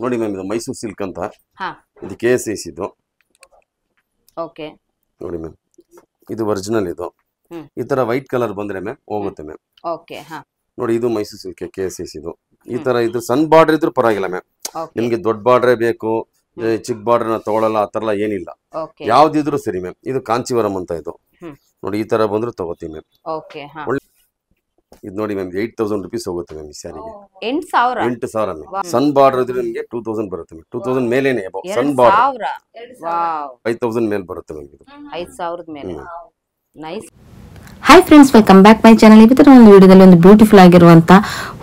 ನೋಡಿ ಮ್ಯಾಮ್ ಇದು ಮೈಸೂರು ಸಿಲ್ಕ್ ಅಂತ ಇದು KSIS ಇದು ಓಕೆ ನೋಡಿ ಮ್ಯಾಮ್ ಇದು ಒರಿಜಿನಲ್ ಇದು ಈ ತರ ವೈಟ್ ಕಲರ್ ಬಂದ್ರೆ ಮ್ಯಾಮ್ ಹೋಗುತ್ತೆ ಮ್ಯಾಮ್ ಓಕೆ ನೋಡಿ ಇದು ಮೈಸೂರು ಸಿಲ್ಕ್ KSIS ಇದು ಈ ತರ ಇದು ಸಣ್ಣ ಬಾರ್ಡರ್ ಇದ್ರೂ ಪರವಾಗಿಲ್ಲ ಮ್ಯಾಮ್ ನಿಮ್ಗೆ ದೊಡ್ಡ ಬಾರ್ಡರ್ ಬೇಕು ಚಿಕ್ಕ ಬಾರ್ಡರ್ ತಗೊಳ್ಳಲ್ಲ ಆ ತರ ಏನಿಲ್ಲ ಯಾವ್ದಿದ್ರು ಸರಿ ಮ್ಯಾಮ್ ಇದು ಕಾಂಚೀವರಂ ಅಂತ ಇದು ನೋಡಿ ಈ ತರ ಬಂದ್ರು ತಗೋತೀವಿ ಮ್ಯಾಮ್ ಇದು ನೋಡಿ ಮ್ಯಾಮ್ 8000 rupees ಹೋಗುತ್ತೆ ಮ್ಯಾಮ್ ಈ ಸ್ಯಾರಿಗೆ 8000 ಮ್ಯಾಮ್ ಸನ್ ಬಾರ್ಡರ್ ಇದ್ರೆ ನಿಮಗೆ 2000 ಬರುತ್ತೆ ಮ್ಯಾಮ್ 2000 ಮೇಲೇನೆ ಸನ್ ಬಾರ್ಡರ್ 5000 ಮೇಲೆ ಬರುತ್ತೆ ಮ್ಯಾಮ್ ಇದು 5000 ಮೇಲೆ nice hi friends, welcome back my channel. ಇವತ್ತಿನ ಒಂದು ವಿಡಿಯೋದಲ್ಲಿ ಒಂದು ಬ್ಯೂಟಿಫುಲ್ ಆಗಿರುವಂತ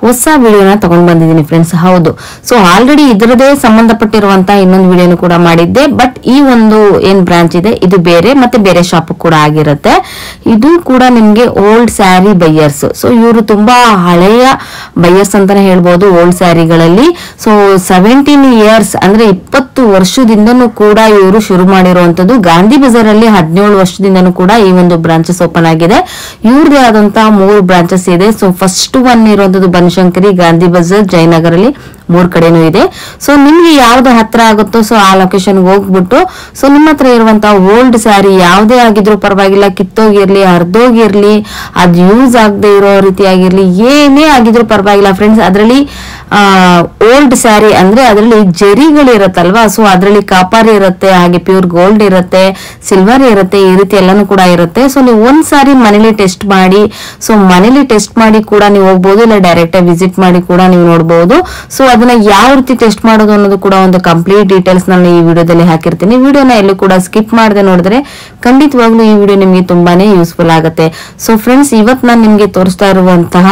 ಹೊಸ ವಿಡಿಯೋನ ತಗೊಂಡ್ ಬಂದಿದ್ದೀನಿ ಫ್ರೆಂಡ್ಸ್. ಹೌದು, ಸೊ ಆಲ್ರೆಡಿ ಇದರದೇ ಸಂಬಂಧಪಟ್ಟಿರುವಂತ ಇನ್ನೊಂದು ವಿಡಿಯೋನು ಕೂಡ ಮಾಡಿದ್ದೆ. ಬಟ್ ಈ ಒಂದು ಏನ್ ಬ್ರಾಂಚ್ ಇದೆ ಇದು ಬೇರೆ ಮತ್ತೆ ಬೇರೆ ಶಾಪ್ ಕೂಡ ಆಗಿರುತ್ತೆ. ಇದು ಕೂಡ ನಿಮ್ಗೆ ಓಲ್ಡ್ ಸ್ಯಾರಿ ಬೈಯರ್ಸ್. ಸೊ ಇವರು ತುಂಬಾ ಹಳೆಯ ಬೈಯರ್ಸ್ ಅಂತಾನೆ ಹೇಳ್ಬೋದು ಓಲ್ಡ್ ಸ್ಯಾರಿಗಳಲ್ಲಿ. ಸೊ 17 ಇಯರ್ಸ್ ಅಂದ್ರೆ 20 ವರ್ಷದಿಂದನೂ ಕೂಡ ಇವರು ಶುರು ಮಾಡಿರುವಂತದ್ದು. ಗಾಂಧಿ ಬಜಾರ್ ಅಲ್ಲಿ 17 ವರ್ಷದಿಂದನೂ ಕೂಡ ಈ ಒಂದು ಬ್ರಾಂಚಸ್ ಓಪನ್ ಆಗಿದೆ. ಇವ್ರದೇ ಆದಂತಹ 3 ಬ್ರಾಂಚಸ್ ಇದೆ. ಸೊ ಫಸ್ಟ್ ಒನ್ ಇರುವಂತದ್ದು ಬನಶಂಕರಿ, ಗಾಂಧಿ ಬಜಾರ್, ಜಯನಗರ್ ಅಲ್ಲಿ 3 ಕಡೆನೂ ಇದೆ. ಸೊ ನಿಮ್ಗೆ ಯಾವ್ದು ಹತ್ರ ಆಗುತ್ತೋ ಸೊ ಆ ಲೊಕೇಶನ್ ಹೋಗ್ಬಿಟ್ಟು ಸೊ ನಿಮ್ಮ ಹತ್ರ ಇರುವಂತಹ ಓಲ್ಡ್ ಸ್ಯಾರಿ ಯಾವ್ದೇ ಆಗಿದ್ರು ಪರವಾಗಿಲ್ಲ, ಕಿತ್ತೋಗಿರ್ಲಿ, ಹರಿದೋಗಿರ್ಲಿ, ಅದ್ ಯೂಸ್ ಆಗದೆ ಇರೋ ರೀತಿಯಾಗಿರ್ಲಿ, ಏನೇ ಆಗಿದ್ರು ಪರವಾಗಿಲ್ಲ ಫ್ರೆಂಡ್ಸ್. ಅದರಲ್ಲಿ ಓಲ್ಡ್ ಸ್ಯಾರಿ ಅಂದ್ರೆ ಅದರಲ್ಲಿ ಜರಿಗಳು ಇರುತ್ತಲ್ವಾ, ಸೊ ಅದರಲ್ಲಿ ಕಾಪರ್ ಇರುತ್ತೆ, ಹಾಗೆ ಪ್ಯೂರ್ ಗೋಲ್ಡ್ ಇರುತ್ತೆ, ಸಿಲ್ವರ್ ಇರುತ್ತೆ, ಈ ರೀತಿ ಎಲ್ಲಾನು ಕೂಡ ಇರುತ್ತೆ. ಸೊ ನೀವು ಒಂದ್ ಸಾರಿ ಮನೇಲಿ ಟೆಸ್ಟ್ ಮಾಡಿ, ಸೊ ಮನೇಲಿ ಟೆಸ್ಟ್ ಮಾಡಿ ಕೂಡ ನೀವು ಹೋಗ್ಬೋದು, ಇಲ್ಲ ಡೈರೆಕ್ಟ್ ಆಗಿ ವಿಸಿಟ್ ಮಾಡಿ ಕೂಡ ನೀವು ನೋಡಬಹುದು. ಸೊ ಅದನ್ನ ಯಾವ ರೀತಿ ಟೆಸ್ಟ್ ಮಾಡೋದು ಅನ್ನೋದು ಕೂಡ ಒಂದು ಕಂಪ್ಲೀಟ್ ಡೀಟೇಲ್ಸ್ ನಾನು ಈ ವಿಡಿಯೋದಲ್ಲಿ ಹಾಕಿರ್ತೀನಿ. ವಿಡಿಯೋನ ಎಲ್ಲೂ ಕೂಡ ಸ್ಕಿಪ್ ಮಾಡದೆ ನೋಡಿದ್ರೆ ಖಂಡಿತವಾಗ್ಲೂ ಈ ವಿಡಿಯೋ ನಿಮ್ಗೆ ತುಂಬಾನೇ ಯೂಸ್ಫುಲ್ ಆಗುತ್ತೆ. ಸೊ ಫ್ರೆಂಡ್ಸ್, ಇವತ್ತು ನಾನು ನಿಮ್ಗೆ ತೋರಿಸ್ತಾ ಇರುವಂತಹ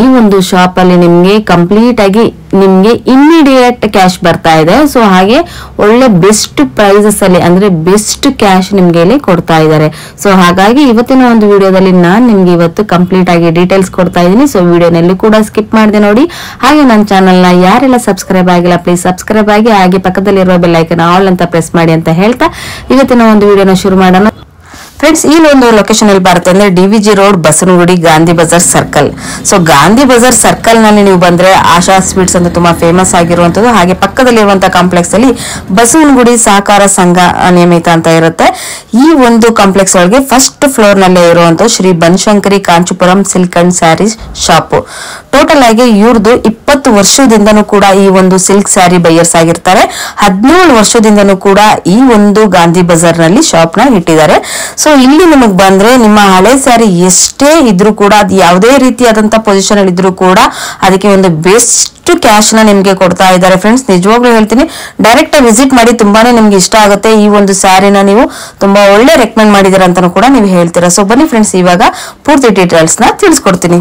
ಈ ಒಂದು ಶಾಪ್ ಅಲ್ಲಿ ನಿಮ್ಗೆ ಕಂಪ್ಲೀಟ್ ಆಗಿ ನಿಮ್ಗೆ ಇಮ್ಮಿಡಿಯೇಟ್ ಕ್ಯಾಶ್ ಬರ್ತಾ ಇದೆ. ಸೊ ಹಾಗೆ ಒಳ್ಳೆ ಬೆಸ್ಟ್ ಪ್ರೈಸಸ್ ಅಲ್ಲಿ ಅಂದ್ರೆ ಬೆಸ್ಟ್ ಕ್ಯಾಶ್ ನಿಮ್ಗೆ ಇಲ್ಲಿ ಕೊಡ್ತಾ ಇದ್ದಾರೆ. ಸೊ ಹಾಗಾಗಿ ಇವತ್ತಿನ ಒಂದು ವಿಡಿಯೋದಲ್ಲಿ ನಾನು ನಿಮ್ಗೆ ಇವತ್ತು ಕಂಪ್ಲೀಟ್ ಆಗಿ ಡೀಟೇಲ್ಸ್ ಕೊಡ್ತಾ ಇದ್ದೀನಿ. ಸೊ ವಿಡಿಯೋನಲ್ಲಿ ಕೂಡ ಸ್ಕಿಪ್ ಮಾಡದೆ ನೋಡಿ. ಹಾಗೆ ನನ್ನ ಚಾನಲ್ ನ ಯಾರೆಲ್ಲ ಸಬ್ಸ್ಕ್ರೈಬ್ ಆಗಿಲ್ಲ ಪ್ಲೀಸ್ ಸಬ್ಸ್ಕ್ರೈಬ್ ಆಗಿ, ಹಾಗೆ ಪಕ್ಕದಲ್ಲಿರುವ ಬೆಲ್ ಐಕಾನ್ ಆಲ್ ಅಂತ ಪ್ರೆಸ್ ಮಾಡಿ ಅಂತ ಹೇಳ್ತಾ ಇವತ್ತಿನ ಒಂದು ವಿಡಿಯೋನ ಶುರು ಮಾಡೋಣ. ಫ್ರೆಂಡ್ಸ್, ಈ ಒಂದು ಲೊಕೇಶನ್ ಅಲ್ಲಿ ಬರುತ್ತೆ ಅಂದ್ರೆ DVG road, Basavanagudi, Gandhi Bazaar circle. So Gandhi Bazaar circle ನಲ್ಲಿ ನೀವು ಬಂದ್ರೆ ಆಶಾ ಸ್ವೀಟ್ಸ್ ಅಂತ ತುಂಬಾ ಫೇಮಸ್ ಆಗಿರುವಂತದ್ದು. ಹಾಗೆ ಪಕ್ಕದಲ್ಲಿರುವಂತಹ ಕಾಂಪ್ಲೆಕ್ಸ್ ಅಲ್ಲಿ ಬಸವನಗುಡಿ ಸಹಕಾರ ಸಂಘ ನಿಯಮಿತ ಅಂತ ಇರುತ್ತೆ. ಈ ಒಂದು ಕಾಂಪ್ಲೆಕ್ಸ್ ಒಳಗೆ ಫಸ್ಟ್ ಫ್ಲೋರ್ ನಲ್ಲೇ ಇರುವಂತಹ Shri Banashankari Kanchipuram silk and saris shop. Total ಆಗಿ ಇವ್ರದ್ದು 20 ವರ್ಷದಿಂದನೂ ಕೂಡ ಈ ಒಂದು ಸಿಲ್ಕ್ ಸ್ಯಾರಿ ಬೈಯರ್ಸ್ ಆಗಿರ್ತಾರೆ. 17 ವರ್ಷದಿಂದನೂ ಕೂಡ ಈ ಒಂದು ಗಾಂಧಿ ಬಜಾರ್ ನಲ್ಲಿ ಶಾಪ್ ನ ಇಟ್ಟಿದ್ದಾರೆ. ಸೊ ಇಲ್ಲಿ ನಿಮಗ್ ಬಂದ್ರೆ ನಿಮ್ಮ ಹಳೆ ಸ್ಯಾರಿ ಎಷ್ಟೇ ಇದ್ರೂ ಕೂಡ ಅದು ಯಾವುದೇ ರೀತಿಯಾದಂತ ಪೊಸಿಷನ್ ಅಲ್ಲಿ ಇದ್ರೂ ಕೂಡ ಅದಕ್ಕೆ ಒಂದು ಬೆಸ್ಟ್ ಕ್ಯಾಶ್ ನ ನಿಮ್ಗೆ ಕೊಡ್ತಾ ಇದ್ದಾರೆ ಫ್ರೆಂಡ್ಸ್. ನಿಜವಾಗ್ಲೂ ಹೇಳ್ತೀನಿ, ಡೈರೆಕ್ಟ್ ವಿಸಿಟ್ ಮಾಡಿ, ತುಂಬಾನೇ ನಿಮ್ಗೆ ಇಷ್ಟ ಆಗುತ್ತೆ. ಈ ಒಂದು ಸ್ಯಾರಿನ ನೀವು ತುಂಬಾ ಒಳ್ಳೆ ರೆಕಮೆಂಡ್ ಮಾಡಿದಿರ ಅಂತಾನು ಕೂಡ ನೀವು ಹೇಳ್ತೀರಾ. ಸೊ ಬನ್ನಿ ಫ್ರೆಂಡ್ಸ್, ಇವಾಗ ಪೂರ್ತಿ ಡೀಟೇಲ್ಸ್ ನ ತಿಳಿಸ್ಕೊಡ್ತೀನಿ.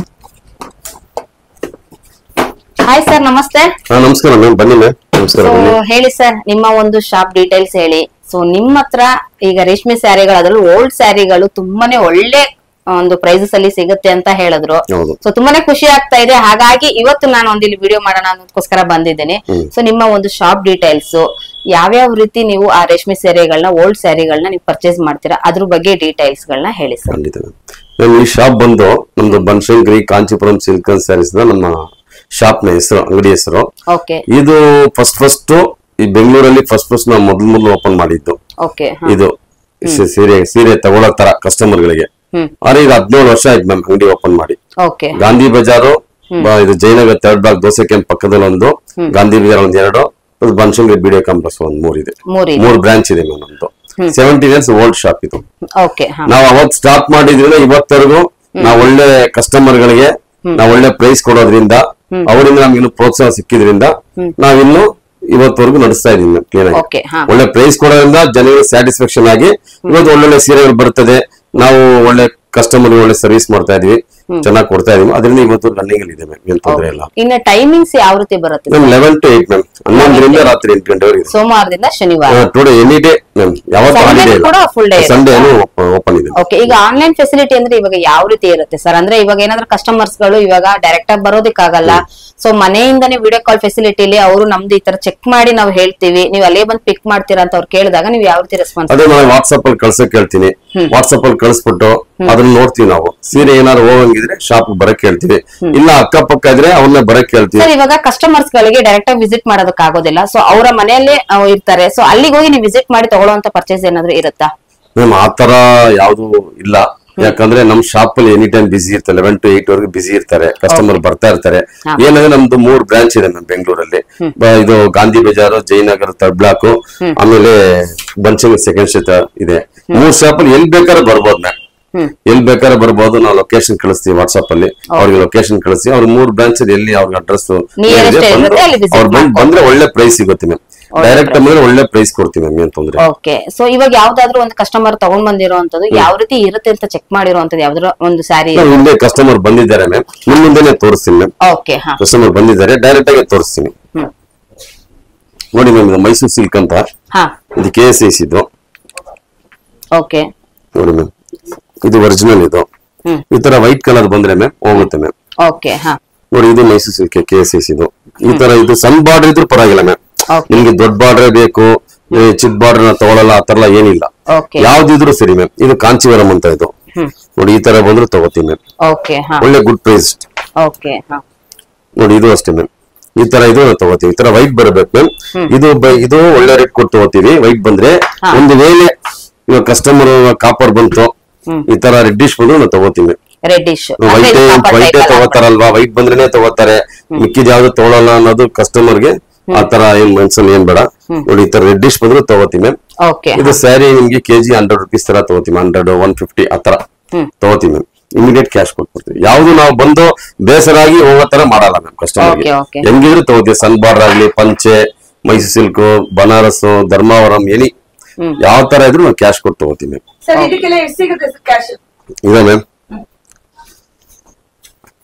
ಹಾಯ್ ಸರ್, ನಮಸ್ತೆ. ನಮಸ್ಕಾರ ಮ್ಯಾಮ್, ಬನ್ನಿ ಮ್ಯಾಮ್. ನಮಸ್ಕಾರ. ಹೇಳಿ ಸರ್, ನಿಮ್ಮ ಒಂದು ಶಾಪ್ ಡೀಟೇಲ್ಸ್ ಹೇಳಿ. ಸೊ ನಿಮ್ಮ ಹತ್ರ ಈಗ ರೇಷ್ಮೆ ಸ್ಯಾರಿಗಳು, ಅದ್ರಲ್ಲಿ ಓಲ್ಡ್ ಸ್ಯಾರಿಗಳು ತುಂಬಾನೇ ಒಳ್ಳೆ ಒಂದು ಪ್ರೈಸಸ್ ಅಲ್ಲಿ ಸಿಗುತ್ತೆ ಅಂತ ಹೇಳಿದ್ರು. ಸೊ ತುಂಬಾನೇ ಖುಷಿ ಆಗ್ತಾ ಇದೆ. ಹಾಗಾಗಿ ಇವತ್ತು ನಾನು ಒಂದು ಇಲ್ಲಿ ವಿಡಿಯೋ ಮಾಡೋಣ ಅನ್ನೋದಕ್ಕೋಸ್ಕರ ಬಂದಿದ್ದೇನೆ. ಸೊ ನಿಮ್ಮ ಒಂದು ಶಾಪ್ ಡೀಟೇಲ್ಸ್, ಯಾವ್ಯಾವ ರೀತಿ ನೀವು ಆ ರೇಷ್ಮೆ ಸ್ಯಾರಿಗಳನ್ನ, ಓಲ್ಡ್ ಸ್ಯಾರಿಗಳನ್ನ ನೀವು ಪರ್ಚೇಸ್ ಮಾಡ್ತೀರಾ, ಅದ್ರ ಬಗ್ಗೆ ಡೀಟೇಲ್ಸ್ ಗಳನ್ನ ಹೇಳಿ ಸರ್. ಈ ಶಾಪ್ ಬಂದು ನಮ್ದು ಬನಶಂಕರಿ ಕಾಂಚೀಪುರಂ ಸಿಲ್ಕ್ ಅಂಡ್ ಸ್ಯಾರೀಸ್ ನಮ್ಮ ಶಾಪ್ ನ ಹೆಸರು, ಅಂಗಡಿ ಹೆಸರು. ಇದು ಫಸ್ಟ್ ಈ ಬೆಂಗಳೂರಲ್ಲಿ ಫಸ್ಟ್ ನಾವು ಮೊದಲು ಓಪನ್ ಮಾಡಿದ್ದು. ಇದು ಸೀರೆ ತಗೊಳ್ಳೋ ತರ ಕಸ್ಟಮರ್ ಗಳಿಗೆ. ಆದ್ರೆ ಈಗ 17 ವರ್ಷ ಆಯ್ತು ಮ್ಯಾಮ್ ಅಂಗಡಿ ಓಪನ್ ಮಾಡಿ. ಗಾಂಧಿ ಬಜಾರು, ಇದು Jayanagar 3rd block dosa camp ಪಕ್ಕದಲ್ಲಿ ಒಂದು, ಗಾಂಧಿ ಬಜಾರ್ 1-2, ಬನಶಂಕರಿ BDO ಕಾಂಪ್ಲೆಕ್ಸ್ 1-3 ಇದೆ. 3 ಬ್ರಾಂಚ್ ಇದೆ ಮ್ಯಾಮ್ ನಮ್ದು. 17 ಇಯರ್ಸ್ ಓಲ್ಡ್ ಶಾಪ್ ಇದು. ನಾವು ಅವತ್ತು ಸ್ಟಾರ್ಟ್ ಮಾಡಿದ್ರಿಂದ ಇವತ್ತರೆಗೂ ನಾವು ಒಳ್ಳೆ ಕಸ್ಟಮರ್ ಗಳಿಗೆ ನಾವು ಒಳ್ಳೆ ಪ್ರೈಸ್ ಕೊಡೋದ್ರಿಂದ, ಅವರಿಂದ ನಮ್ಗೆ ಇನ್ನು ಪ್ರೋತ್ಸಾಹ ಸಿಕ್ಕಿದ್ರಿಂದ ನಾವಿನ್ನು ಇವತ್ತವರೆಗೂ ನಡೆಸ್ತಾ ಇದೀವಿ ಕ್ಲೀನ್ ಆಗಿ. ಒಳ್ಳೆ ಪ್ರೈಸ್ ಕೊಡೋದ್ರಿಂದ ಜನರಿಗೆ ಸ್ಯಾಟಿಸ್ಫ್ಯಾಕ್ಷನ್ ಆಗಿ ಇವತ್ತು ಒಳ್ಳೊಳ್ಳೆ ಸೀರೆಗಳು ಬರ್ತದೆ. ನಾವು ಒಳ್ಳೆ ಕಸ್ಟಮರ್ ಒಳ್ಳೆ ಸರ್ವಿಸ್ ಮಾಡ್ತಾ ಇದೀವಿ, ಚೆನ್ನಾಗಿ ಕೊಡ್ತಾ ಇದೀವಿ. ಅದರಿಂದ ಇವತ್ತು ರನ್ನಿಂಗ್ ಅಲ್ಲಿ ಇದೆ ಮ್ಯಾಮ್, ಏನ್ ತೊಂದರೆ ಇಲ್ಲ. ಇನ್ನ ಟೈಮಿಂಗ್ಸ್ ಯಾವ ರೀತಿ ಬರುತ್ತೆ? 11 to 8 ಮ್ಯಾಮ್, 11 ರಾತ್ರಿ 8 ಗಂಟೆವರೆಗೆ, ಸೋಮವಾರದಿಂದ ಶನಿವಾರ. ಟುಡೇ ಎನಿ ಡೇ ಮ್ಯಾಮ್, ಯಾವತ್ತೂ ಹಾಲಿಡೇ ಇಲ್ಲ, ಸಂಡೇ ಓಪನ್ ಇದೆ. ಓಕೆ, ಈಗ ಆನ್ಲೈನ್ ಫೆಸಿಲಿಟಿ ಅಂದ್ರೆ ಇವಾಗ ಯಾವ ರೀತಿ ಇರುತ್ತೆ ಸರ್? ಅಂದ್ರೆ ಇವಾಗ ಏನಾದ್ರೂ ಕಸ್ಟಮರ್ಸ್ ಗಳು ಇವಾಗ ಡೈರೆಕ್ಟ್ ಆಗಿ ಬರೋದಕ್ಕಾಗಲ್ಲ, ಸೊ ಮನೆಯಿಂದಾನೇ ವಿಡಿಯೋ ಕಾಲ್ ಫೆಸಿಲಿಟಿಲಿ ಅವರು ನಮ್ದು ಈ ತರ ಚೆಕ್ ಮಾಡಿ ನಾವು ಹೇಳ್ತೀವಿ, ನೀವು ಅಲ್ಲೇ ಬಂದು ಪಿಕ್ ಮಾಡ್ತೀರಾ ಅಂತ ಅವ್ರು ಕೇಳಿದಾಗ ನೀವು ಯಾವ ರೀತಿ ರೆಸ್ಪಾನ್ಸ್? ಅದೇ ನಾನು ವಾಟ್ಸ್ಆಪ್ ಅಲ್ಲಿ ಕಳ್ಸಕ್ ಹೇಳ್ತೀನಿ, ವಾಟ್ಸ್ಆಪ್ ಅಲ್ಲಿ ಕಳ್ಸ್ಬಿಟ್ಟು ಅದನ್ನ ನೋಡ್ತೀವಿ ನಾವು. ಸೀರೆ ಏನಾದ್ರು ಹೋಗಂಗಿದ್ರೆ ಶಾಪ್ ಬರಕ್ ಹೇಳ್ತೀವಿ, ಇಲ್ಲ ಅಕ್ಕಪಕ್ಕ ಇದ್ರೆ ಅವ್ರನ್ನ ಬರಕ್ ಹೇಳ್ತೀವಿ. ಸರ್ ಇವಾಗ ಕಸ್ಟಮರ್ಸ್ ಗಳಿಗೆ ಡೈರೆಕ್ಟ್ ಆಗಿ ವಿಸಿಟ್ ಮಾಡೋದಕ್ಕೆ ಆಗೋದಿಲ್ಲ, ಸೊ ಅವರ ಮನೆಯಲ್ಲೇ ಇರ್ತಾರೆ, ಸೊ ಅಲ್ಲಿಗೆ ಹೋಗಿ ನೀವು ವಿಸಿಟ್ ಮಾಡಿ ತಗೊಳ್ಳುವಂತ ಪರ್ಚೇಸ್ ಏನಾದ್ರು ಇರುತ್ತಾ? ಮ್ಯಾಮ್ ಆತರ ಯಾವ್ದು ಇಲ್ಲ, ಯಾಕಂದ್ರೆ ನಮ್ ಶಾಪ್ ಅಲ್ಲಿ ಎನಿ ಟೈಮ್ ಬಿಸಿ ಇರ್ತಾರೆ, 11 to 8 ವರೆಗೂ ಬಿಸಿ ಇರ್ತಾರೆ, ಕಸ್ಟಮರ್ ಬರ್ತಾ ಇರ್ತಾರೆ. ಏನಂದ್ರೆ ನಮ್ದು 3 ಬ್ರಾಂಚ್ ಇದೆ ಮ್ಯಾಮ್ ಬೆಂಗಳೂರಲ್ಲಿ. ಇದು ಗಾಂಧಿ ಬಜಾರ್, ಜಯನಗರ 3rd ಬ್ಲಾಕ್, ಆಮೇಲೆ ಬನ್ಶಂಕರಿ 2nd ಸ್ಟ್ರೀಟ್ ಇದೆ. 3 ಶಾಪ್ ಅಲ್ಲಿ ಎಲ್ಲಿ ಬೇಕಾದ್ರೆ ಬರ್ಬೋದು ಮ್ಯಾಮ್, ಎಲ್ಲಿ ಬೇಕಾದ್ರೆ ಬರ್ಬೋದು. ನಾವು ಲೊಕೇಶನ್ ಕಳಿಸ್ತೀವಿ ವಾಟ್ಸ್ಆಪ್ ಅಲ್ಲಿ, ಅವ್ರಿಗೆ ಲೊಕೇಶನ್ ಕಳಿಸ್ತೀವಿ. ಅವ್ರ 3 ಬ್ರಾಂಚ್ ಎಲ್ಲಿ ಅವ್ರಿಗೆ ಅಡ್ರೆಸ್ ಅವ್ರು ಬಂದ್ರೆ ಒಳ್ಳೆ ಪ್ರೈಸ್ ಸಿಗುತ್ತೆ ಮ್ಯಾಮ್. ಡೈರೆಕ್ಟ್ ಅಂದ್ರೆ ಒಳ್ಳೆ ಪ್ರೈಸ್ ಕೊಡ್ತೀವಿ ಮ್ಯಾಮ್, ಏನ್ ತೊಂದ್ರೆ. ಓಕೆ, ಸೊ ಇವಾಗ ಯಾವ್ದಾದ್ರು ಒಂದು ಕಸ್ಟಮರ್ ತಗೊಂಡ್ ಬಂದಿರೋಂಥದ್ದು ಯಾವ ರೀತಿ ಇರುತ್ತೆ ಅಂತ ಚೆಕ್ ಮಾಡಿರೋಂಥದ್ದು ಯಾವ್ದಾದ್ರು ಒಂದು ಸ್ಯಾರಿ ಹಿಂದೆ ಕಸ್ಟಮರ್ ಬಂದಿದ್ದಾರೆ ಮ್ಯಾಮ್, ಮುಂದೆನೆ ತೋರಿಸ್ತೀನಿ ಮ್ಯಾಮ್. ಓಕೆ, ಕಸ್ಟಮರ್ ಬಂದಿದ್ದಾರೆ, ಡೈರೆಕ್ಟ್ ಆಗಿ ತೋರಿಸ್ತೀನಿ. ನೋಡಿ ಮ್ಯಾಮ್, ಇದು ಮೈಸೂರು ಸಿಲ್ಕ್ ಅಂತ, ಇದು KSIS ಇದು. ಓಕೆ, ನೋಡಿ ಮ್ಯಾಮ್, ಇದು ಒರಿಜಿನಲ್. ಇದು ಈ ತರ ವೈಟ್ ಕಲರ್ ಬಂದ್ರೆ ಮ್ಯಾಮ್ ಹೋಗುತ್ತೆ ಮ್ಯಾಮ್. ಓಕೆ, ನೋಡಿ ಇದು ಮೈಸೂರು ಸಿಲ್ಕ್ KSIS ಇದು. ಈ ತರ ಇದು ಸಣ್ಣ ಬಾರ್ಡರ್ ಇದ್ರು ಪರವಾಗಿಲ್ಲ ಮ್ಯಾಮ್, ನಿಮ್ಗೆ ದೊಡ್ಡ ಬಾರ್ಡರ್ ಬೇಕು, ಚಿಕ್ಕ ಬಾರ್ಡರ್ ತಗೊಳಲ್ಲ ಆ ತರ ಏನಿಲ್ಲ, ಯಾವ್ದಿದ್ರು ಸರಿ ಮ್ಯಾಮ್. ಇದು ಕಾಂಚೀವರಂ ಅಂತ ಇದು. ನೋಡಿ ಈ ತರ ಬಂದ್ರು ತಗೋತೀವಿ ಮ್ಯಾಮ್, ಒಳ್ಳೆ ಗುಡ್ ಪ್ರೈಸ್. ನೋಡಿ ಇದು ಅಷ್ಟೇ ಮ್ಯಾಮ್, ಈ ತರ ಇದು ತಗೋತೀವಿ. ಈ ತರ ವೈಟ್ ಬರಬೇಕು ಮ್ಯಾಮ್. ಇದು ಒಳ್ಳೆ ರೇಟ್ ಕೊಟ್ಟು ತಗೋತೀವಿ. ವೈಟ್ ಬಂದ್ರೆ ಒಂದು ವೇಳೆ ಇವಾಗ ಕಸ್ಟಮರ್ ಕಾಪರ್ ಬಂತು, ಈ ತರ ರೆಡ್ಡಿಶ್ ಬಂದ್ರು ನಾವು ತಗೋತೀವಿ. ವೈಟ್ ತಗೋತಾರಲ್ವಾ, ವೈಟ್ ಬಂದ್ರೇನೆ ತಗೋತಾರೆ, ಮಿಕ್ಕಿದ ಯಾವ್ದು ತಗೊಳಲ್ಲ ಅನ್ನೋದು ಕಸ್ಟಮರ್ಗೆ ಆತರ ಏನ್ ಮನ್ಸಲ್ಲಿ ಏನ್ ಬೇಡ. ನೋಡಿ ಈ ತರ ರೆಡ್ಡಿಶ್ ಬಂದ್ರು ತಗೋತೀವಿ ಮ್ಯಾಮ್. ಇದು ಸ್ಯಾರಿ ನಿಮ್ಗೆ ಕೆಜಿ 100 ರೂಪೀಸ್ ತರ ತಗೋತೀವಿ, 100, 150 ಆತರ ತಗೋತೀವಿ ಮ್ಯಾಮ್. Immediate cash ಕೊಟ್ಬಿಡ್ತೀವಿ. ಯಾವ್ದು ನಾವು ಬಂದು ಬೇಸರಾಗಿ ಹೋಗೋ ತರ ಮಾಡಲ್ಲ ಮ್ಯಾಮ್. ಕಸ್ಟಮರ್ಗೆ ಹೆಂಗಿದ್ರು ತಗೋತೀವಿ, ಸನ್ ಬಾರ್ಡರ್ ಆಗ್ಲಿ, ಪಂಚೆ, ಮೈಸೂರು ಸಿಲ್ಕ್, ಬನಾರಸ್, ಧರ್ಮಾವರಂ, ಎನಿ ಯಾವ ತರ ಇದ್ರು ನಾವು ಕ್ಯಾಶ್ ಕೊಟ್ಟು ತಗೋತೀವಿ ಮ್ಯಾಮ್. ಇದೆ ಮ್ಯಾಮ್,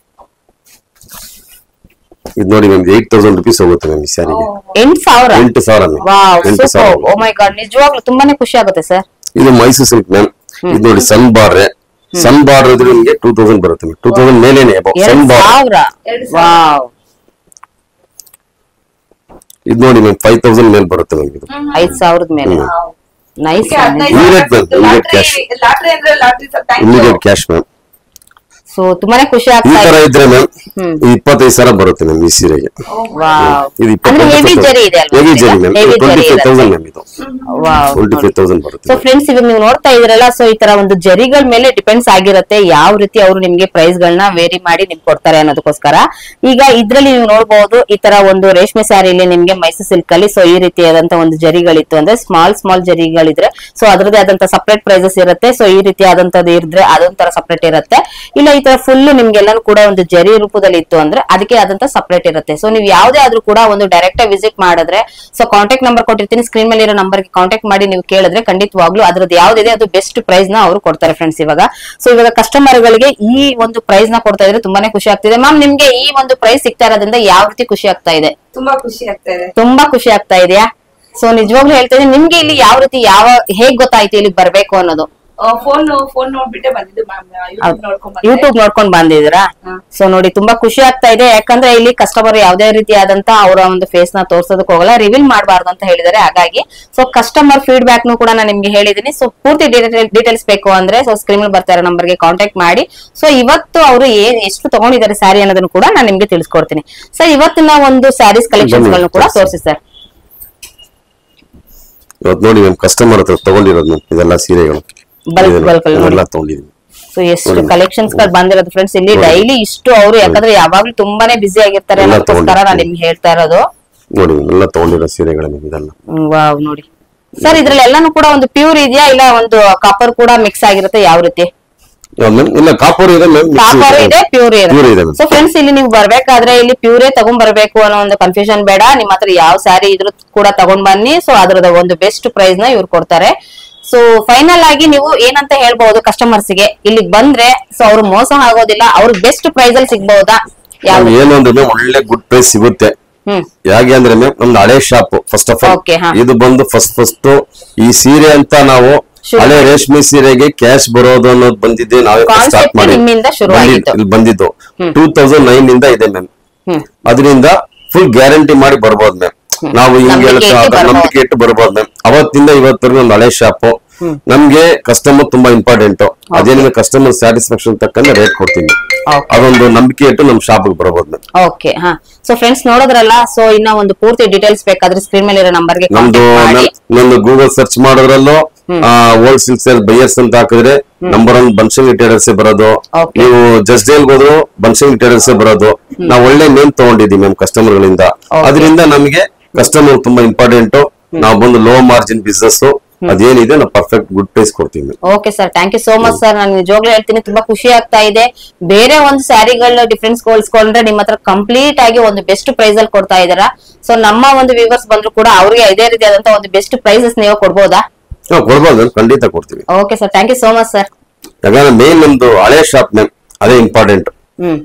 ಇದು ನೋಡಿ ಮ್ಯಾಮ್, 8000 ರೂಪೀಸ್ ಹೋಗುತ್ತೆ ಮ್ಯಾಮ್ ಈ ಸ್ಯಾರಿಗೆ. 8,000 ಓ ಮೈ ಗಾಡ್, ನಿಜವಾಗ್ಲೂ ತುಂಬಾನೇ ಖುಷಿ ಆಗುತ್ತೆ ಸರ್. ಇದು ಮೈಸೂರು ಸಿಲ್ಕ್ ಮ್ಯಾಮ್. ಇದು ನೋಡಿ ಸನ್ ಬಾರ್ಡರ್ ಇದ್ರೆ ನಿಮ್ಗೆ 2000 ಬರುತ್ತೆ ಮ್ಯಾಮ್. 2000 ಮೇಲೇನೆ ಸನ್ ಬಾರ್ಡರ್. ಇದು ನೋಡಿ ಮ್ಯಾಮ್, 5000 ಮೇಲೆ ಬರುತ್ತೆ ಮ್ಯಾಮ್. ಇದು 5000 ಮೇಲೆ. Nice. Immediate cash ma'am. So ತುಂಬಾನೇ ಖುಷಿ ಈ ಆಗ್ತಾ ತರ ಇದ್ರೆ ಮ್ಯಾಮ್ 25,000 ಬರುತ್ತೆ ಮ್ಯಾಮ್ ಈ ಸೀರೆಗೆ. ಇದು 25,000 ಮ್ಯಾಮ್. ಇದು 25,000 ಬರುತ್ತೆ. ಸೊ ಫ್ರೆಂಡ್ಸ್, ಇವಾಗ ನೀವು ನೋಡ್ತಾ ಇದ್ರಲ್ಲ, ಸೊ ಈ ತರ ಒಂದು ಜರಿಗಳ ಮೇಲೆ ಡಿಪೆಂಡ್ಸ್ ಆಗಿರುತ್ತೆ ಯಾವ ರೀತಿ ಅವರು ನಿಮ್ಗೆ ಪ್ರೈಸ್ ಗಳನ್ನ ವೇರಿ ಮಾಡಿ ನಿಮ್ಗೆ ಕೊಡ್ತಾರೆ ಅನ್ನೋದಕ್ಕೋಸ್ಕರ. ಈಗ ಇದ್ರಲ್ಲಿ ನೀವು ನೋಡಬಹುದು, ಈ ತರ ಒಂದು ರೇಷ್ಮೆ ಸ್ಯಾರಿಲಿ ನಿಮ್ಗೆ ಮೈಸೂರು ಸಿಲ್ಕ್ ಅಲ್ಲಿ ಸೊ ಈ ರೀತಿಯಾದಂತ ಒಂದು ಜರಿಗಳಿತ್ತು ಅಂದ್ರೆ ಸ್ಮಾಲ್ ಜರಿಗಳಿದ್ರೆ ಸೊ ಅದರದೇ ಆದಂತ ಸಪರೇಟ್ ಪ್ರೈಸಸ್ ಇರುತ್ತೆ. ಸೊ ಈ ರೀತಿ ಆದಂತದ್ದು ಇದ್ರೆ ಅದೊಂಥರ ಸಪರೇಟ್ ಇರುತ್ತೆ. ಇಲ್ಲ ಈ ತರ ಫುಲ್ ನಿಮ್ಗೆಲ್ಲಾನು ಕೂಡ ಒಂದು ಜರಿ ರೂಪದಲ್ಲಿ ಇತ್ತು ಅಂದ್ರೆ ಅದಕ್ಕೆ ಆದಂತ ಸಪರೇಟ್ ಇರುತ್ತೆ. ಸೊ ನೀವು ಯಾವ್ದೇ ಆದ್ರೂ ಕೂಡ ಒಂದು ಡೈರೆಕ್ಟ್ ಆಗಿ ವಿಸಿಟ್ ಮಾಡಿದ್ರೆ, ಸೊ ಕಾಂಟ್ಯಾಕ್ಟ್ ನಂಬರ್ ಕೊಟ್ಟಿರ್ತೀನಿ, ಸ್ಕ್ರೀನ್ ಮೇಲೆ ಇರೋ ನಂಬರ್ಗೆ ಕಾಂಟ್ಯಾಕ್ಟ್ ಮಾಡಿ ನೀವು ಕೇಳಿದ್ರೆ ಖಂಡಿತವಾಗ್ಲೂ ಅದ್ರದ್ದು ಯಾವ್ದಿದೆ ಅದು ಬೆಸ್ಟ್ ಪ್ರೈಸ್ ನ ಅವರು ಕೊಡ್ತಾರೆ ಫ್ರೆಂಡ್ಸ್. ಇವಾಗ ಕಸ್ಟಮರ್ ಗಳಿಗೆ ಈ ಒಂದು ಪ್ರೈಸ್ ನ ಕೊಡ್ತಾ ಇದ್ರೆ ತುಂಬಾನೇ ಖುಷಿ ಆಗ್ತಿದೆ. ಮ್ಯಾಮ್, ನಿಮ್ಗೆ ಈ ಒಂದು ಪ್ರೈಸ್ ಸಿಗ್ತಾ ಇರೋದ್ರಿಂದ ಯಾವ ರೀತಿ ಖುಷಿ ಆಗ್ತಾ ಇದೆ? ತುಂಬಾ ಖುಷಿ ಆಗ್ತಾ ಇದೆ. ತುಂಬಾ ಖುಷಿ ಆಗ್ತಾ ಇದೆಯಾ? ಸೊ ನಿಜವಾಗ್ಲೂ ಹೇಳ್ತಾ ಇದ್ದೀನಿ, ನಿಮ್ಗೆ ಇಲ್ಲಿ ಯಾವ ರೀತಿ ಹೇಗ್ ಗೊತ್ತಾಯ್ತು ಇಲ್ಲಿ ಬರ್ಬೇಕು ಅನ್ನೋದು? ಫೋನ್ ನೋಡ್ಬಿಟ್ಟೆ ಬಂದಿದ್ದು ಮ್ಯಾಮ್, ಯೂಟ್ಯೂಬ್ ನೋಡ್ಕೊಂಡ್ ಬಂದಿದ್ರಾ? ಸೊ ನೋಡಿ, ತುಂಬಾ ಖುಷಿ ಆಗ್ತಾ ಇದೆ. ಯಾಕಂದ್ರೆ ಇಲ್ಲಿ ಕಸ್ಟಮರ್ ಯಾವ್ದೇ ರೀತಿಯಾದಂತ ಅವರ ಒಂದು ಫೇಸ್ ನ ತೋರ್ಸೋದಕ್ ಹೋಗಲ್ಲ, ರಿವೀಲ್ ಮಾಡಬಾರ್ದು ಅಂತ ಹೇಳಿದಾರೆ. ಹಾಗಾಗಿ ಸೊ ಕಸ್ಟಮರ್ ಫೀಡ್ಬ್ಯಾಕ್ ನು ಕೂಡ ನಾನು ನಿಮ್ಗೆ ಹೇಳಿದೀನಿ. ಸೊ ಪೂರ್ತಿ ಡೀಟೇಲ್ಸ್ ಬೇಕು ಅಂದ್ರೆ ಸೊ ಸ್ಕ್ರೀನ್ ಮೇಲೆ ಬರ್ತಾ ಇರೋ ನಂಬರ್ಗೆ ಕಾಂಟ್ಯಾಕ್ಟ್ ಮಾಡಿ. ಸೊ ಇವತ್ತು ಅವರು ಎಷ್ಟು ತಗೊಂಡಿದ್ದಾರೆ ಸ್ಯಾರಿ ಅನ್ನೋದನ್ನು ಕೂಡ ನಾನು ನಿಮ್ಗೆ ತಿಳಿಸ್ಕೊಡ್ತೀನಿ. ಸರ್, ಇವತ್ತಿನ ಒಂದು ಸ್ಯಾರೀಸ್ ಕಲೆಕ್ಷನ್ಸ್ ಗಳನ್ನು ಕೂಡ ತೋರಿಸಿ ಸರ್. ಇವತ್ತು ನೋಡಿ ಮ್ಯಾಮ್, ಕಸ್ಟಮರ್ ಹತ್ರ ತಗೊಂಡಿರೋದು ಇದೆಲ್ಲ ಸೀರೆಗಳು ಎಲ್ಲ ತಗೊಂಡಿದ್ದೀನಿ. ಸೊ ಎಷ್ಟು ಕಲೆಕ್ಷನ್ಸ್ ಗಳು ಬಂದಿರೋದು ಫ್ರೆಂಡ್ಸ್ ಇಲ್ಲಿ ಡೈಲಿ ಇಷ್ಟು ಅವರು, ಯಾಕಂದ್ರೆ ಯಾವಾಗ್ಲೂ ತುಂಬಾನೇ ಬಿಸಿ ಆಗಿರ್ತಾರೆ ಅನ್ನೋದಕ್ಕೋಸ್ಕರ ನಾನು ನಿಮ್ಗೆ ಹೇಳ್ತಾ ಇರೋದು. ನೋಡಿ ಎಲ್ಲ ತಗೊಂಡಿರೋ ಸೀರೆಗಳು ಇದೆಲ್ಲ. ವಾವ್, ನೋಡಿ ಸರ್, ಇದ್ರಲ್ಲಿ ಎಲ್ಲಾನು ಕೂಡ ಒಂದು ಪ್ಯೂರ್ ಇದೆಯಾ ಇಲ್ಲ ಒಂದು ಕಾಪರ್ ಕೂಡ ಮಿಕ್ಸ್ ಆಗಿರುತ್ತೆ? ಯಾವ ರೀತಿ? ಇಲ್ಲ, ಕಾಪರ್ ಇದೆ, ಪ್ಯೂರ್ ಇದೆ. ಸೊ ಫ್ರೆಂಡ್ಸ್, ಇಲ್ಲಿ ನೀವು ಬರ್ಬೇಕಾದ್ರೆ ಇಲ್ಲಿ ಪ್ಯೂರೇ ತಗೊಂಡ್ ಬರ್ಬೇಕು ಅನ್ನೋ ಒಂದು ಕನ್ಫ್ಯೂಷನ್ ಬೇಡ. ನಿಮ್ ಹತ್ರ ಯಾವ ಸ್ಯಾರಿ ಇದ್ರು ಕೂಡ ತಗೊಂಡ್ ಬನ್ನಿ. ಸೊ ಅದ್ರದ ಒಂದು ಬೆಸ್ಟ್ ಪ್ರೈಸ್ ನ ಇವ್ರು ಕೊಡ್ತಾರೆ. ಸೊ ಫೈನಲ್ ಆಗಿ ನೀವು ಏನಂತ ಹೇಳ್ಬಹುದು ಕಸ್ಟಮರ್ಸ್ ಗೆ, ಇಲ್ಲಿ ಬಂದ್ರೆ ಸೊ ಅವ್ರು ಮೋಸ ಆಗೋದಿಲ್ಲ, ಅವ್ರಿಗೆ ಬೆಸ್ಟ್ ಪ್ರೈಸ್ ಅಲ್ಲಿ ಸಿಗ್ಬಹುದಾ? ಏನು ಅಂದ್ರೆ ಒಳ್ಳೆ ಗುಡ್ ಪ್ರೈಸ್ ಸಿಗುತ್ತೆ. ಹೇಗೆ ಅಂದ್ರೆ ನಮ್ದು ಹಳೆ ಶಾಪ್ ಫಸ್ಟ್ ಆಫ್ ಆಲ್ ಇದು ಬಂದು ಫಸ್ಟ್ ಈ ಸೀರೆ ಅಂತ ನಾವು ಹಳೆ ರೇಷ್ಮೆ ಸೀರೆಗೆ ಕ್ಯಾಶ್ ಬರೋದು ಅನ್ನೋದು ಬಂದಿದ್ದೆ ನಾವೇ ಸ್ಟಾರ್ಟ್ ಮಾಡಿ ಬಂದಿದ್ದು 2009 ಇಂದ ಇದೆ ಮ್ಯಾಮ್. ಅದರಿಂದ ಫುಲ್ ಗ್ಯಾರಂಟಿ ಮಾಡಿ ಬರ್ಬೋದು ಮ್ಯಾಮ್. ನಾವು ಹಿಂಗೆ ಹೇಳ್ತಾ ನಂಬಿಕೆ ಇಟ್ಟು ಬರ್ಬೋದು ಮ್ಯಾಮ್. ಅವತ್ತಿಂದ ಇವತ್ತರೆಗೂ ಒಂದು ಹಳೆ ಶಾಪ್. ನಮ್ಗೆ ಕಸ್ಟಮರ್ ತುಂಬಾ ಇಂಪಾರ್ಟೆಂಟ್. ಅದೇನಿದೆ ಕಸ್ಟಮರ್ ಸ್ಯಾಟಿಸ್ಫ್ಯಾಕ್ಷನ್ ತಕ್ಕಂತೆ ರೇಟ್ ಕೊಡ್ತೀನಿ. ಅದೊಂದು ನಂಬಿಕೆ ಇಟ್ಟು ನಮ್ ಶಾಪ್ ಬರ್ಬೋದು ಮ್ಯಾಮ್. ಓಕೆ ಹಾ. ಸೊ ಫ್ರೆಂಡ್ಸ್ ನೋಡಿದ್ರಲ್ಲ, ಸೊ ಇನ್ನ ಒಂದು ಪೂರ್ತಿ ಡೀಟೇಲ್ಸ್ ಬೇಕಾದ್ರೆ ಸ್ಕ್ರೀನ್ ಮೇಲೆ ಇರೋ ನಂಬರ್ಗೆ ನಮ್ದು ಗೂಗಲ್ ಸರ್ಚ್ ಮಾಡೋದ್ರಲ್ಲೂ ಹೋಲ್ ಸಿಲ್ಕ್ ಸೇಲ್ ಬೈಯರ್ಸ್ ಅಂತ ಹಾಕಿದ್ರೆ ನಂಬರ್ 1 ಬನ್ಶಂಗಿ ಟೇಲರ್ಸ್ ಬರೋದು. ನೀವು ಜಸ್ಟ್ ಡೇಲ್ ಹೋದ್ರು ಬನ್ಶಂಗಿ ಟೇಲರ್ಸ್ ಬರೋದು. ನಾವು ಒಳ್ಳೆ ನೇಮ್ ತಗೊಂಡಿದೀವಿ ಮ್ಯಾಮ್ ಕಸ್ಟಮರ್ ಗಳಿಂದ. ಅದರಿಂದ ನಮಗೆ ಕಸ್ಟಮರ್ ತುಂಬಾ ಇಂಪಾರ್ಟೆಂಟ್. ನಾವು ಬಂದು ಲೋ ಮಾರ್ಜಿನ್ ಬಿಸ್ನೆಸ್ ಅದೇನಿದೆ ನಾವು ಪರ್ಫೆಕ್ಟ್ ಗುಡ್ ಪ್ರೈಸ್ ಕೊಡ್ತೀವಿ. Okay sir, thank you so much sir. ನಾನು ನಿಜವಾಗ್ಲೂ ಹೇಳ್ತೀನಿ, ತುಂಬಾ ಖುಷಿ ಆಗ್ತಾ ಇದೆ. ಬೇರೆ ಒಂದು ಸ್ಯಾರಿಗಳ ಡಿಫ್ರೆನ್ಸ್ ಹೋಲಿಸ್ಕೊಂಡ್ರೆ ನಿಮ್ಮ ಹತ್ರ ಕಂಪ್ಲೀಟ್ ಆಗಿ ಒಂದು ಬೆಸ್ಟ್ ಪ್ರೈಸ್ ಅಲ್ಲಿ ಕೊಡ್ತಾ ಇದಾರಾ. ಸೊ ನಮ್ಮ ಒಂದು ವ್ಯೂವರ್ಸ್ ಬಂದ್ರು ಕೂಡ ಅವ್ರಿಗೆ ಇದೇ ರೀತಿಯಾದಂತ ಒಂದು ಬೆಸ್ಟ್ ಪ್ರೈಸಸ್ ನೀವು ಕೊಡ್ಬೋದಾ? ಕೊಡ್ಬೋದು, ಖಂಡಿತ ಕೊಡ್ತೀವಿ. Okay sir, thank you so much sir. ಯಾಕಂದ್ರೆ ಮೇನ್ ನಮ್ದು ಹಳೆ ಶಾಪ್ ಮ್ಯಾಮ್, ಅದೇ ಇಂಪಾರ್ಟೆಂಟ್.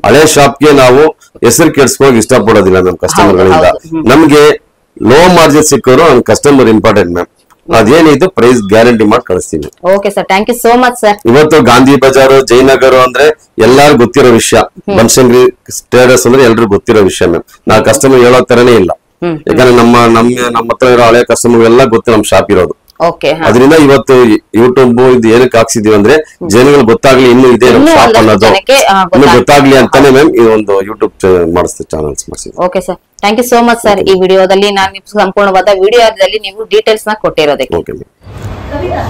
ಹಳೆ ಶಾಪ್ಗೆ ನಾವು ಹೆಸರು ಕೆಡ್ಸ್ಕೋಕ್ ಇಷ್ಟಪಡೋದಿಲ್ಲ ನಮ್ ಕಸ್ಟಮರ್ ಗಳಿಂದ. ನಮ್ಗೆ ಲೋ ಮಾರ್ಜಿನ್ ಸಿಕ್ಕೋರು ನಮ್ ಕಸ್ಟಮರ್ ಇಂಪಾರ್ಟೆಂಟ್ ಮ್ಯಾಮ್. ಅದೇನಿದು ಪ್ರೈಸ್ ಗ್ಯಾರಂಟಿ ಮಾಡಿ ಕಳಿಸ್ತೀನಿ. Okay sir, thank you so much sir. ಇವತ್ತು ಗಾಂಧಿ ಬಜಾರ್, ಜಯನಗರ ಅಂದ್ರೆ ಎಲ್ಲಾರು ಗೊತ್ತಿರೋ ವಿಷಯ. ಬನಶಂಕರಿ ಸ್ಟೇಟಸ್ ಅಂದ್ರೆ ಎಲ್ರಿಗೂ ಗೊತ್ತಿರೋ ವಿಷಯ ಮ್ಯಾಮ್. ನಾ ಕಸ್ಟಮರ್ ಹೇಳೋ ತರನೇ ಇಲ್ಲ. ಯಾಕಂದ್ರೆ ನಮ್ಮ ಹತ್ರ ಇರೋ ಹಳೆ ಕಸ್ಟಮರ್ ಎಲ್ಲ ಗೊತ್ತು ನಮ್ ಶಾಪ್ ಇರೋದು. ಅದರಿಂದ ಇವತ್ತು ಯೂಟ್ಯೂಬ್ ಇದು ಏನಕ್ಕೆ ಹಾಕ್ಸಿದೀವಿ ಅಂದ್ರೆ ಜನಗಳು ಗೊತ್ತಾಗ್ಲಿ ಇನ್ನು ಇದೆ ನಮ್ ಶಾಪ್ ಅನ್ನೋದು ಇನ್ನು ಗೊತ್ತಾಗ್ಲಿ ಅಂತಾನೆ ಮ್ಯಾಮ್ ಈ ಒಂದು ಯೂಟ್ಯೂಬ್ ಮಾಡಿಸ್ತೀವಿ, ಚಾನಲ್ಸ್ ಮಾಡಿಸ್ತೀವಿ. Okay sir, thank you so much sir. ಈ ವಿಡಿಯೋದಲ್ಲಿ ನಾನು ಸಂಪೂರ್ಣವಾದ ವಿಡಿಯೋದಲ್ಲಿ ನೀವು ಡೀಟೇಲ್ಸ್ ನ ಕೊಟ್ಟಿರೋದಕ್ಕೆ. Okay ma'am.